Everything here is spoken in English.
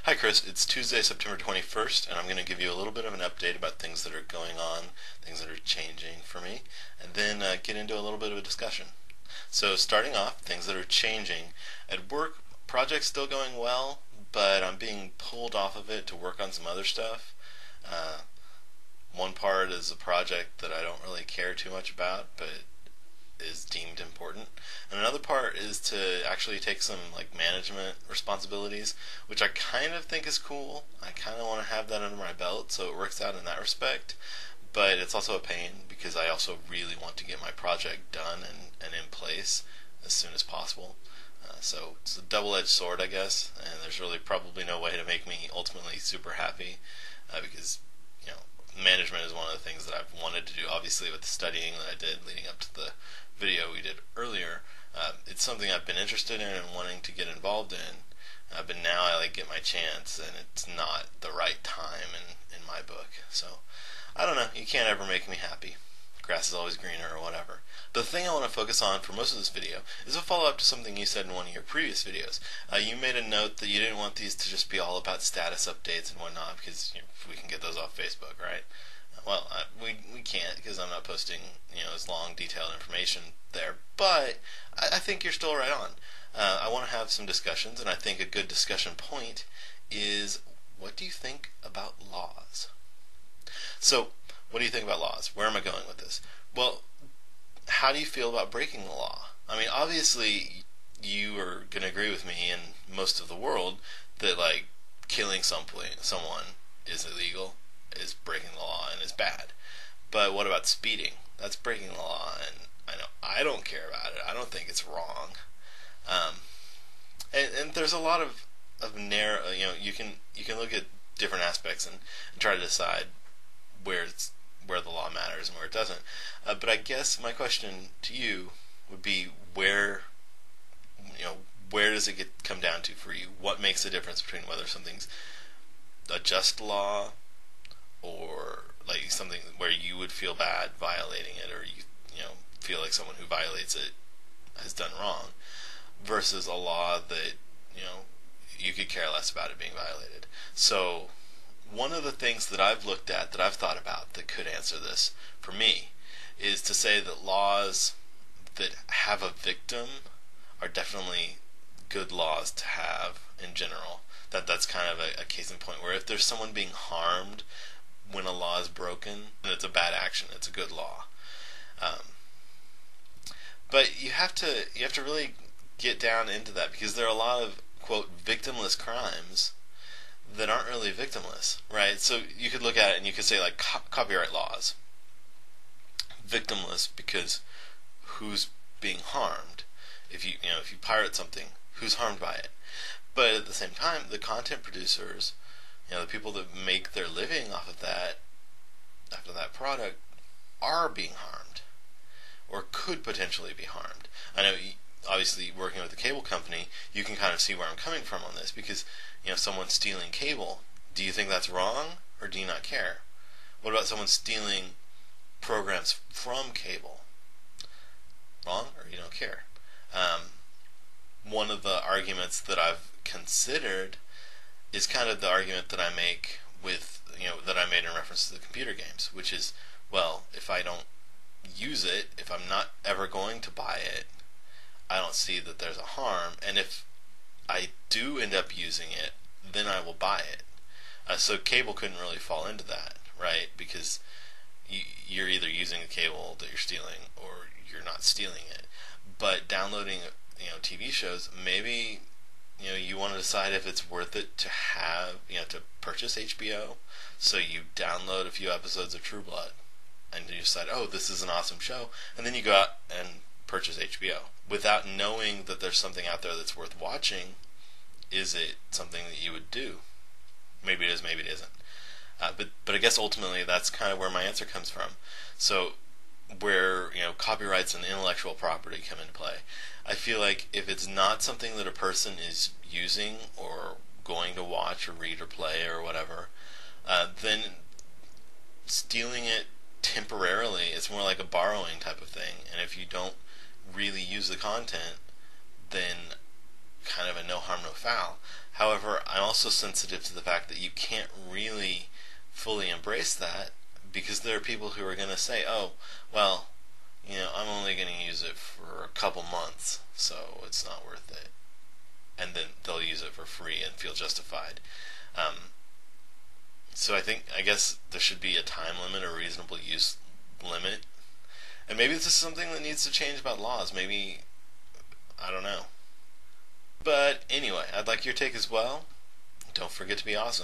Hi Chris, it's Tuesday, September 21st, and I'm going to give you a little bit of an update about things that are going on, things that are changing for me, and then get into a little bit of a discussion. So starting off, things that are changing. At work, project's still going well, but I'm being pulled off of it to work on some other stuff. Uh, One part is a project that I don't really care too much about, but is deemed important. And another part is to actually take some like management responsibilities, which I kind of think is cool. I kind of want to have that under my belt, so it works out in that respect. But it's also a pain because I also really want to get my project done and in place as soon as possible. So it's a double-edged sword, I guess, and there's really probably no way to make me ultimately super happy because you know management is one of the things that I've wanted to do. Obviously, with the studying that I did leading up to the video we did earlier, it's something I've been interested in and wanting to get involved in. But now I like get my chance, and it's not the right time in my book. So I don't know. You can't ever make me happy. Grass is always greener or whatever. The thing I want to focus on for most of this video is a follow-up to something you said in one of your previous videos. You made a note that you didn't want these to just be all about status updates and whatnot because we can get those off Facebook, right? Well, we can't because I'm not posting as long detailed information there. But I think you're still right on. I want to have some discussions, and I think a good discussion point is what do you think about laws? So, what do you think about laws? Where am I going with this? Well, how do you feel about breaking the law? I mean, obviously, you are going to agree with me and most of the world that like killing someone is illegal, is breaking the law, and is bad. But what about speeding? That's breaking the law, and I know I don't care about it. I don't think it's wrong. Um, and there's a lot of narrow. You can look at different aspects and try to decide where the law matters and where it doesn't. But I guess my question to you would be where does it come down to for you? What makes the difference between whether something's a just law or like something where you would feel bad violating it, or you feel like someone who violates it has done wrong, versus a law that you could care less about it being violated. So one of the things that I've looked at, that I've thought about, that could answer this for me, is to say that laws that have a victim are definitely good laws to have in general. That's kind of a case in point where if there's someone being harmed when a law is broken, then it's a bad action. It's a good law. Um, but you have to really get down into that because there are a lot of quote victimless crimes that aren't really victimless, right? So you could look at it and you could say like copyright laws, victimless because who's being harmed? If you pirate something, who's harmed by it? But at the same time, the content producers, the people that make their living off of that, after that product, are being harmed, or could potentially be harmed. I know, obviously, working with a cable company, you can kind of see where I'm coming from on this because someone's stealing cable. Do you think that's wrong, or do you not care? What about someone stealing programs from cable? Wrong, or you don't care? One of the arguments that I've considered is kind of the argument that I make with, that I made in reference to the computer games, which is, well, if I don't use it, if I'm not ever going to buy it, I don't see that there's a harm, and if I do end up using it, then I will buy it. So cable couldn't really fall into that, right? Because you're either using a cable that you're stealing or you're not stealing it. But downloading, TV shows, maybe you want to decide if it's worth it to have, to purchase HBO. So you download a few episodes of True Blood, and you decide, oh, this is an awesome show, and then you go out and purchase HBO without knowing that there's something out there that's worth watching. Is it something that you would do? Maybe it is, maybe it isn't. But I guess ultimately that's kind of where my answer comes from. So where copyrights and intellectual property come into play, I feel like if it's not something that a person is using or going to watch or read or play or whatever, then stealing it temporarily is more like a borrowing type of thing. And if you don't really use the content, then kind of a no harm, no foul. However, I'm also sensitive to the fact that you can't really fully embrace that because there are people who are going to say, oh, well, I'm only going to use it for a couple months, so it's not worth it. And then they'll use it for free and feel justified. So I guess there should be a time limit or reasonable use limit. And maybe this is something that needs to change about laws. Maybe, I don't know. But anyway, I'd like your take as well. Don't forget to be awesome.